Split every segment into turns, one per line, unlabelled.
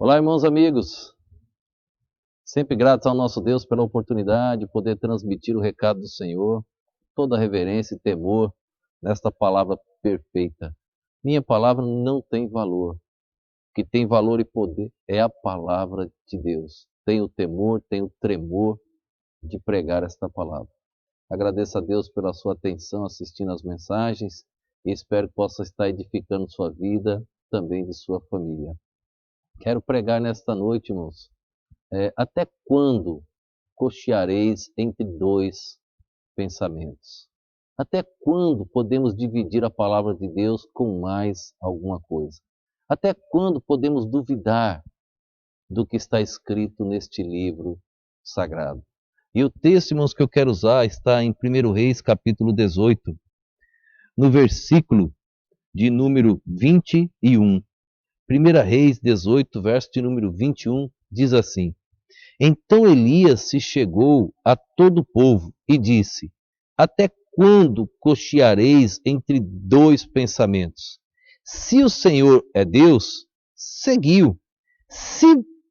Olá, irmãos amigos. Sempre gratos ao nosso Deus pela oportunidade de poder transmitir o recado do Senhor, toda reverência e temor nesta palavra perfeita. Minha palavra não tem valor. O que tem valor e poder é a palavra de Deus. Tenho temor, tenho tremor de pregar esta palavra. Agradeço a Deus pela sua atenção assistindo às mensagens e espero que possa estar edificando sua vida, também de sua família. Quero pregar nesta noite, irmãos. Até quando cocheareis entre dois pensamentos? Até quando podemos dividir a palavra de Deus com mais alguma coisa? Até quando podemos duvidar do que está escrito neste livro sagrado? E o texto, irmãos, que eu quero usar está em 1 Reis, capítulo 18, no versículo de número 21. 1 Reis 18, verso de número 21, diz assim: Então Elias se chegou a todo o povo e disse: Até quando cocheareis entre dois pensamentos? Se o Senhor é Deus, seguiu. Se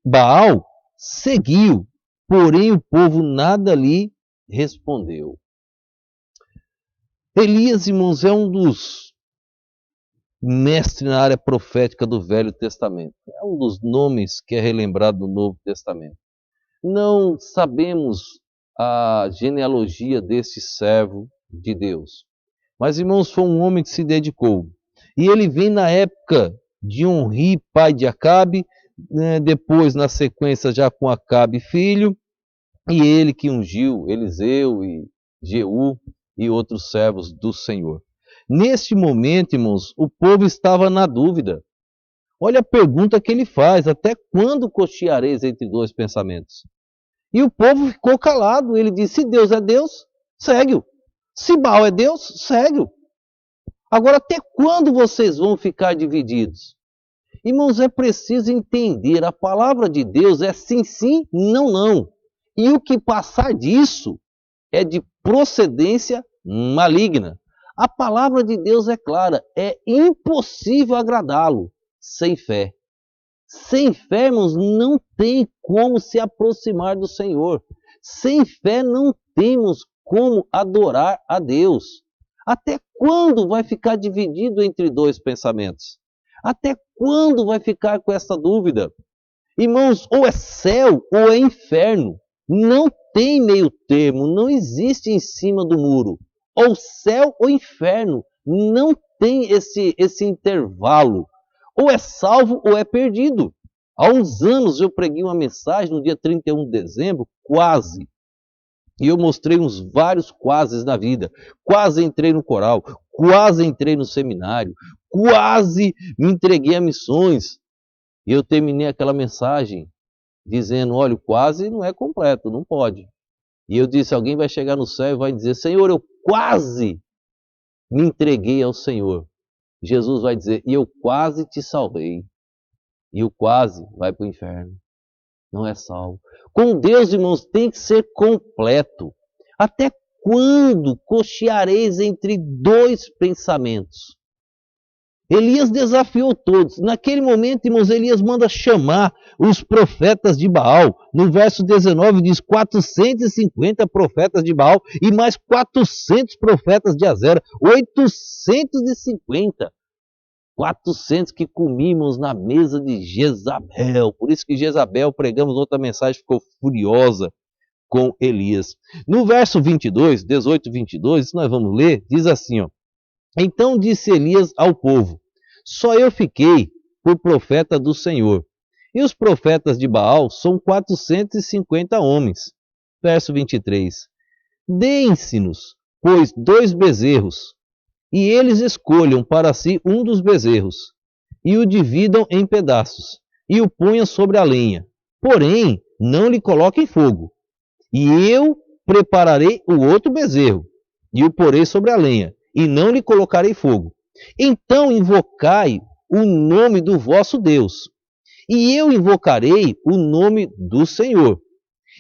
Baal, seguiu. Porém o povo nada lhe respondeu. Elias, irmãos, é um dos mestres na área profética do Velho Testamento. É um dos nomes que é relembrado no Novo Testamento. Não sabemos a genealogia desse servo de Deus. Mas, irmãos, foi um homem que se dedicou. E ele vem na época de Onri, pai de Acabe, depois, na sequência, já com Acabe, filho, e ele que ungiu Eliseu e Jeú e outros servos do Senhor. Neste momento, irmãos, o povo estava na dúvida. Olha a pergunta que ele faz: até quando cocheareis entre dois pensamentos? E o povo ficou calado. Ele disse: se Deus é Deus, segue-o. Se Baal é Deus, segue-o. Agora, até quando vocês vão ficar divididos? Irmãos, é preciso entender, a palavra de Deus é sim, sim, não, não. E o que passar disso é de procedência maligna. A palavra de Deus é clara, é impossível agradá-lo sem fé. Sem fé, irmãos, não tem como se aproximar do Senhor. Sem fé não temos como adorar a Deus. Até quando vai ficar dividido entre dois pensamentos? Até quando vai ficar com essa dúvida? Irmãos, ou é céu ou é inferno. Não tem meio termo, não existe em cima do muro. Ou céu ou inferno. Não tem esse intervalo. Ou é salvo ou é perdido. Há uns anos eu preguei uma mensagem no dia 31 de dezembro, quase. E eu mostrei uns vários quases na vida. Quase entrei no coral, quase entrei no seminário, quase me entreguei a missões. E eu terminei aquela mensagem dizendo: olha, o quase não é completo, não pode. E eu disse: alguém vai chegar no céu e vai dizer: Senhor, eu quase me entreguei ao Senhor. Jesus vai dizer: e eu quase te salvei. E o quase vai para o inferno. Não é salvo. Com Deus, irmãos, tem que ser completo. Até quando cocheareis entre dois pensamentos? Elias desafiou todos. Naquele momento, irmãos, Elias manda chamar os profetas de Baal. No verso 19 diz 450 profetas de Baal e mais 400 profetas de Azera. 850. 400 que comíamos na mesa de Jezabel. Por isso que Jezabel, pregamos outra mensagem, ficou furiosa com Elias. No verso 22, 18 e 22, isso nós vamos ler, diz assim, ó: Então disse Elias ao povo: Só eu fiquei por profeta do Senhor, e os profetas de Baal são 450 homens. Verso 23: Deem-se-nos, pois, 2 bezerros, e eles escolham para si um dos bezerros, e o dividam em pedaços, e o ponham sobre a lenha. Porém, não lhe coloquem fogo. E eu prepararei o outro bezerro, e o porei sobre a lenha, e não lhe colocarei fogo. Então invocai o nome do vosso Deus, e eu invocarei o nome do Senhor.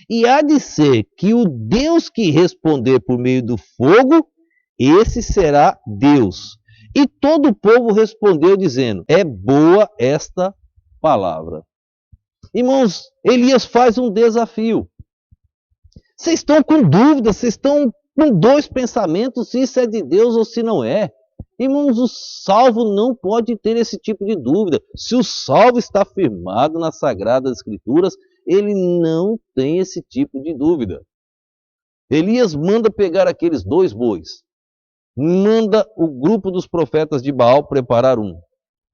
E há de ser que o Deus que responder por meio do fogo, esse será Deus. E todo o povo respondeu dizendo: é boa esta palavra. Irmãos, Elias faz um desafio. Vocês estão com dúvida, vocês estão com dois pensamentos, se isso é de Deus ou se não é. Irmãos, o salvo não pode ter esse tipo de dúvida. Se o salvo está firmado nas Sagradas Escrituras, ele não tem esse tipo de dúvida. Elias manda pegar aqueles 2 bois, manda o grupo dos profetas de Baal preparar um,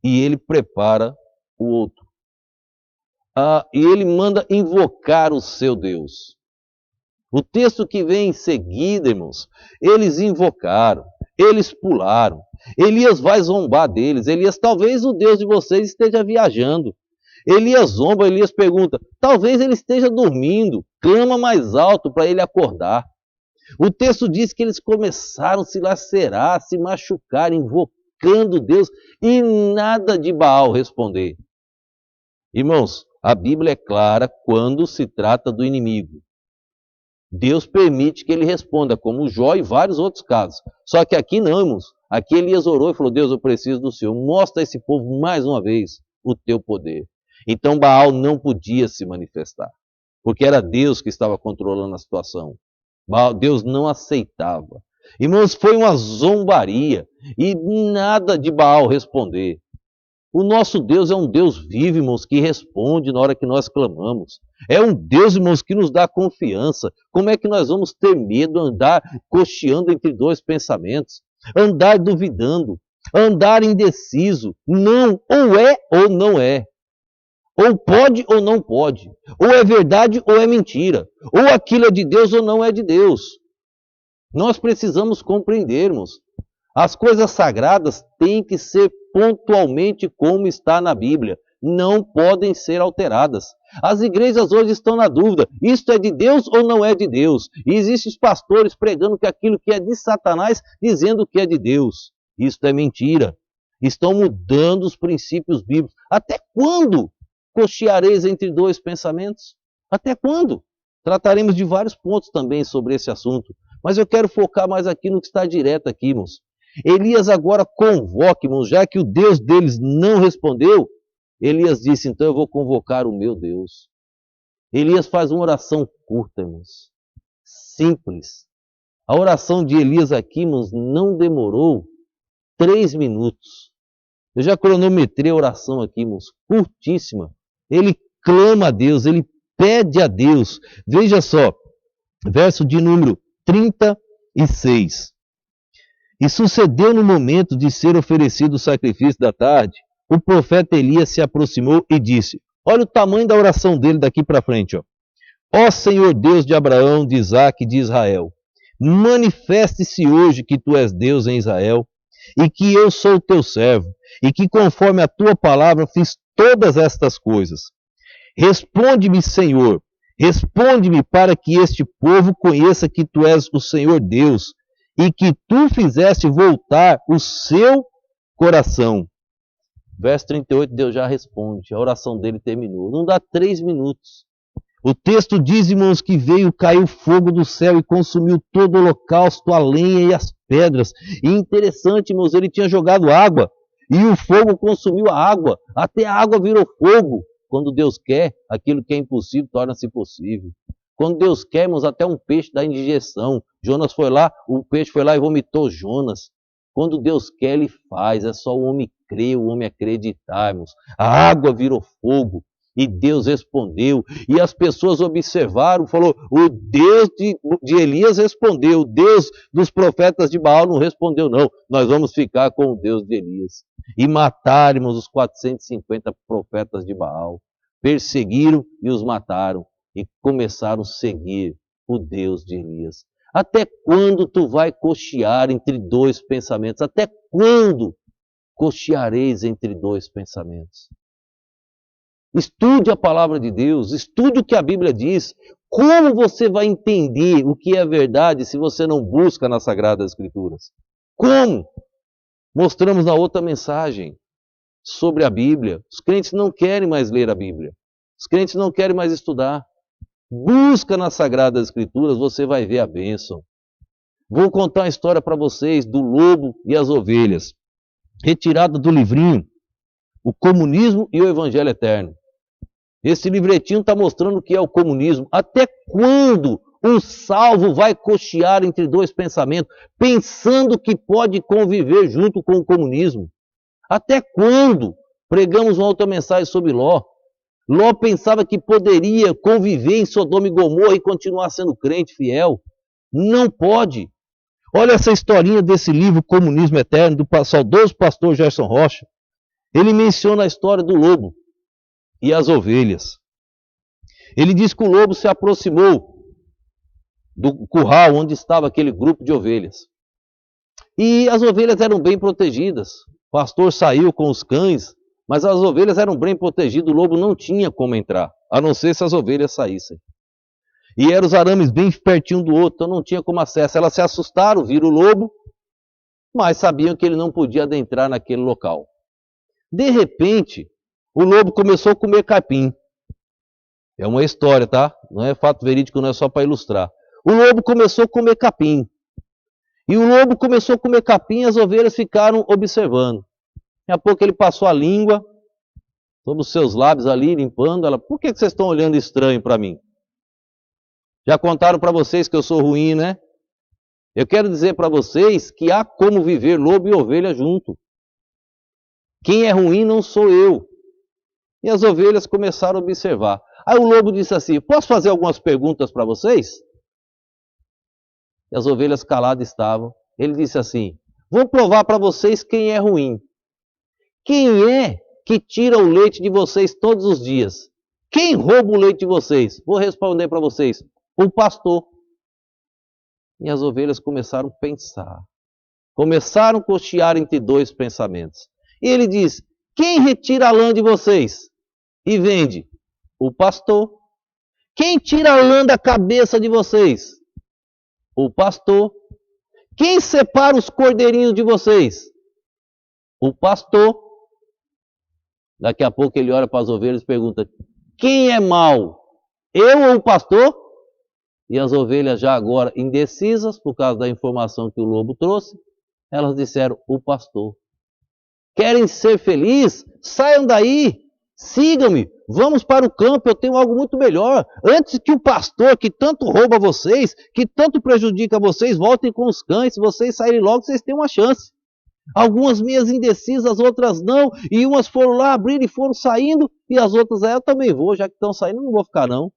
e ele prepara o outro. E ele manda invocar o seu Deus. O texto que vem em seguida, irmãos, eles invocaram, eles pularam. Elias vai zombar deles. Elias, talvez o Deus de vocês esteja viajando. Elias zomba, Elias pergunta, talvez ele esteja dormindo, clama mais alto para ele acordar. O texto diz que eles começaram a se lacerar, a se machucar, invocando Deus, e nada de Baal responder. Irmãos, a Bíblia é clara quando se trata do inimigo. Deus permite que ele responda, como Jó e vários outros casos. Só que aqui não, irmãos. Aqui Elias orou e falou, Deus, eu preciso do Senhor. Mostra a esse povo mais uma vez o teu poder. Então Baal não podia se manifestar, porque era Deus que estava controlando a situação. Deus não aceitava. Irmãos, foi uma zombaria e nada de Baal responder. O nosso Deus é um Deus vivo, irmãos, que responde na hora que nós clamamos. É um Deus, irmãos, que nos dá confiança. Como é que nós vamos ter medo, andar cocheando entre dois pensamentos? Andar duvidando, andar indeciso. Não, ou é ou não é. Ou pode ou não pode. Ou é verdade ou é mentira. Ou aquilo é de Deus ou não é de Deus. Nós precisamos compreendermos. As coisas sagradas têm que ser pontualmente como está na Bíblia. Não podem ser alteradas. As igrejas hoje estão na dúvida. Isto é de Deus ou não é de Deus? E existem os pastores pregando que aquilo que é de Satanás, dizendo que é de Deus. Isto é mentira. Estão mudando os princípios bíblicos. Até quando cocheareis entre dois pensamentos? Até quando? Trataremos de vários pontos também sobre esse assunto. Mas eu quero focar mais aqui no que está direto aqui, irmãos. Elias agora convoca, irmãos, já que o Deus deles não respondeu, Elias disse, então eu vou convocar o meu Deus. Elias faz uma oração curta, irmãos, simples. A oração de Elias aqui, irmãos, não demorou 3 minutos. Eu já cronometrei a oração aqui, irmãos, curtíssima. Ele clama a Deus, ele pede a Deus. Veja só, verso de número 36. E sucedeu no momento de ser oferecido o sacrifício da tarde, o profeta Elias se aproximou e disse, olha o tamanho da oração dele daqui para frente, ó. Ó Senhor Deus de Abraão, de Isaque e de Israel, manifeste-se hoje que tu és Deus em Israel, e que eu sou teu servo, e que conforme a tua palavra fiz todas estas coisas. Responde-me, Senhor, responde-me para que este povo conheça que tu és o Senhor Deus, e que tu fizeste voltar o seu coração. Verso 38, Deus já responde, a oração dele terminou. Não dá 3 minutos. O texto diz, irmãos, que caiu fogo do céu e consumiu todo o holocausto, a lenha e as pedras. E interessante, irmãos, ele tinha jogado água, e o fogo consumiu a água, até a água virou fogo. Quando Deus quer, aquilo que é impossível torna-se possível. Quando Deus quer, irmãos, até um peixe dá indigestão. Jonas foi lá, o peixe foi lá e vomitou Jonas. Quando Deus quer, Ele faz. É só o homem crer, o homem acreditar, irmãos. A água virou fogo e Deus respondeu. E as pessoas observaram, falou, o Deus de Elias respondeu, o Deus dos profetas de Baal não respondeu, não. Nós vamos ficar com o Deus de Elias. E mataram os 450 profetas de Baal. Perseguiram e os mataram. E começaram a seguir o Deus de Elias. Até quando tu vai cochear entre dois pensamentos? Até quando cocheareis entre dois pensamentos? Estude a palavra de Deus, estude o que a Bíblia diz. Como você vai entender o que é verdade se você não busca nas Sagradas Escrituras? Como? Mostramos na outra mensagem sobre a Bíblia. Os crentes não querem mais ler a Bíblia. Os crentes não querem mais estudar. Busca nas Sagradas Escrituras, você vai ver a bênção. Vou contar uma história para vocês do lobo e as ovelhas, retirada do livrinho O Comunismo e o Evangelho Eterno. Esse livretinho está mostrando o que é o comunismo. Até quando um salvo vai cochear entre dois pensamentos, pensando que pode conviver junto com o comunismo? Até quando? Pregamos uma outra mensagem sobre Ló. Ló pensava que poderia conviver em Sodoma e Gomorra e continuar sendo crente fiel. Não pode. Olha essa historinha desse livro Comunismo Eterno, do saudoso pastor Gerson Rocha. Ele menciona a história do lobo e as ovelhas. Ele diz que o lobo se aproximou do curral onde estava aquele grupo de ovelhas. E as ovelhas eram bem protegidas. O pastor saiu com os cães, mas as ovelhas eram bem protegidas, o lobo não tinha como entrar, a não ser se as ovelhas saíssem. E eram os arames bem pertinho do outro, então não tinha como acesso. Elas se assustaram, viram o lobo, mas sabiam que ele não podia adentrar naquele local. De repente, o lobo começou a comer capim. É uma história, tá? Não é fato verídico, não é só para ilustrar. O lobo começou a comer capim. E o lobo começou a comer capim e as ovelhas ficaram observando. Daqui a pouco ele passou a língua sobre os seus lábios ali, limpando. Ela, por que vocês estão olhando estranho para mim? Já contaram para vocês que eu sou ruim, né? Eu quero dizer para vocês que há como viver lobo e ovelha junto. Quem é ruim não sou eu. E as ovelhas começaram a observar. Aí o lobo disse assim, posso fazer algumas perguntas para vocês? E as ovelhas caladas estavam. Ele disse assim, vou provar para vocês quem é ruim. Quem é que tira o leite de vocês todos os dias? Quem rouba o leite de vocês? Vou responder para vocês. O pastor. E as ovelhas começaram a pensar. Começaram a cochear entre dois pensamentos. E ele diz, quem retira a lã de vocês e vende? O pastor. Quem tira a lã da cabeça de vocês? O pastor. Quem separa os cordeirinhos de vocês? O pastor. Daqui a pouco ele olha para as ovelhas e pergunta, quem é mau? Eu ou o pastor? E as ovelhas já agora indecisas, por causa da informação que o lobo trouxe, elas disseram, o pastor. Querem ser felizes? Saiam daí, sigam-me, vamos para o campo, eu tenho algo muito melhor. Antes que o pastor, que tanto rouba vocês, que tanto prejudica vocês, voltem com os cães, se vocês saírem logo, vocês têm uma chance. Algumas minhas indecisas, outras não, e umas foram lá abrir e foram saindo, e as outras, eu também vou, já que estão saindo, não vou ficar não,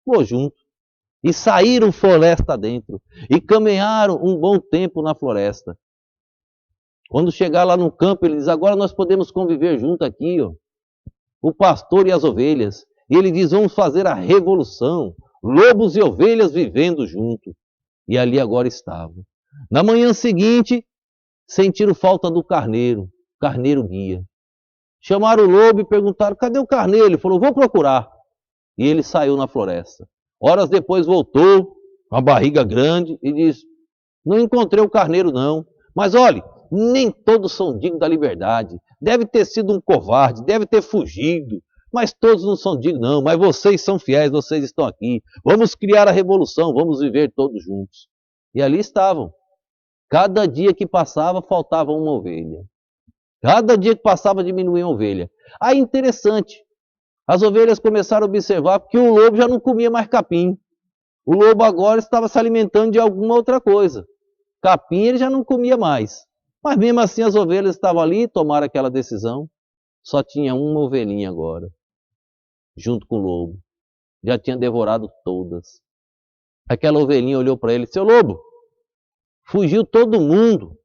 vou junto. E saíram floresta dentro, e caminharam um bom tempo na floresta. Quando chegar lá no campo, ele diz, agora nós podemos conviver junto aqui, ó, o pastor e as ovelhas. E ele diz, vamos fazer a revolução, lobos e ovelhas vivendo junto. E ali agora estavam. Na manhã seguinte, sentiram falta do carneiro guia. Chamaram o lobo e perguntaram, cadê o carneiro? Ele falou, vou procurar. E ele saiu na floresta. Horas depois voltou, com a barriga grande, e disse, não encontrei o carneiro não, mas olhe, nem todos são dignos da liberdade. Deve ter sido um covarde, deve ter fugido, mas todos não são dignos não, mas vocês são fiéis, vocês estão aqui. Vamos criar a revolução, vamos viver todos juntos. E ali estavam. Cada dia que passava, faltava uma ovelha. Cada dia que passava, diminuía uma ovelha. Aí, interessante, as ovelhas começaram a observar que o lobo já não comia mais capim. O lobo agora estava se alimentando de alguma outra coisa. Capim ele já não comia mais. Mas mesmo assim as ovelhas estavam ali e tomaram aquela decisão. Só tinha uma ovelhinha agora, junto com o lobo. Já tinha devorado todas. Aquela ovelhinha olhou para ele, seu lobo, fugiu todo mundo.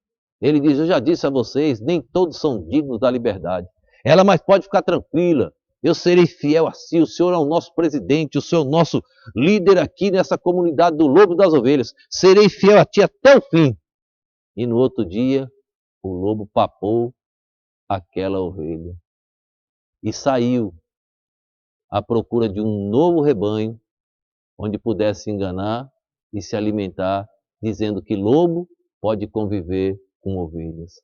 Ele diz, eu já disse a vocês, nem todos são dignos da liberdade. Ela, mas pode ficar tranquila, eu serei fiel a si, o senhor é o nosso presidente, o senhor é o nosso líder aqui nessa comunidade do lobo das ovelhas. Serei fiel a ti até o fim. E no outro dia, o lobo papou aquela ovelha e saiu à procura de um novo rebanho, onde pudesse enganar e se alimentar, dizendo que lobo pode conviver com ovelhas.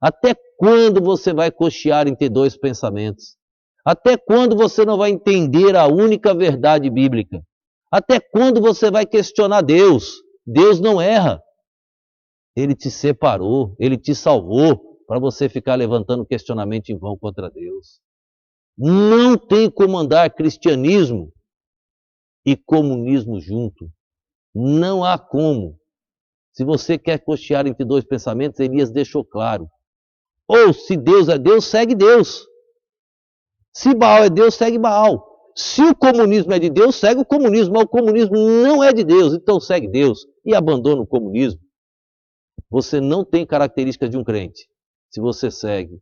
Até quando você vai cochear entre dois pensamentos? Até quando você não vai entender a única verdade bíblica? Até quando você vai questionar Deus? Deus não erra. Ele te separou, Ele te salvou para você ficar levantando questionamento em vão contra Deus. Não tem como andar cristianismo e comunismo junto. Não há como. Se você quer cochear entre dois pensamentos, Elias deixou claro. Ou se Deus é Deus, segue Deus. Se Baal é Deus, segue Baal. Se o comunismo é de Deus, segue o comunismo. Mas o comunismo não é de Deus, então segue Deus. E abandona o comunismo. Você não tem características de um crente se você segue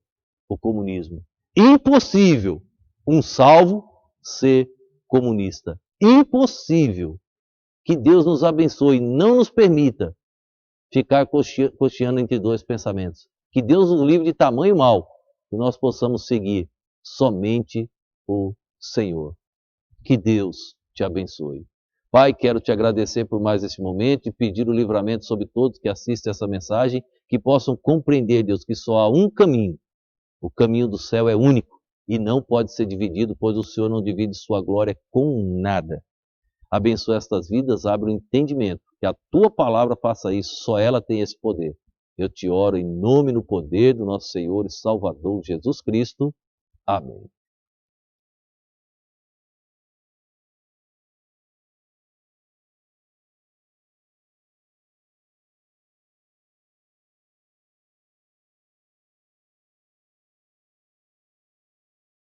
o comunismo. Impossível um salvo ser comunista. Impossível. Que Deus nos abençoe e não nos permita ficar cocheando entre dois pensamentos. Que Deus nos livre de tamanho mal, que nós possamos seguir somente o Senhor. Que Deus te abençoe. Pai, quero te agradecer por mais esse momento e pedir o livramento sobre todos que assistem essa mensagem, que possam compreender, Deus, que só há um caminho. O caminho do céu é único e não pode ser dividido, pois o Senhor não divide sua glória com nada. Abençoa estas vidas, abre o entendimento, que a tua palavra faça isso, só ela tem esse poder. Eu te oro em nome e no poder do nosso Senhor e Salvador Jesus Cristo. Amém.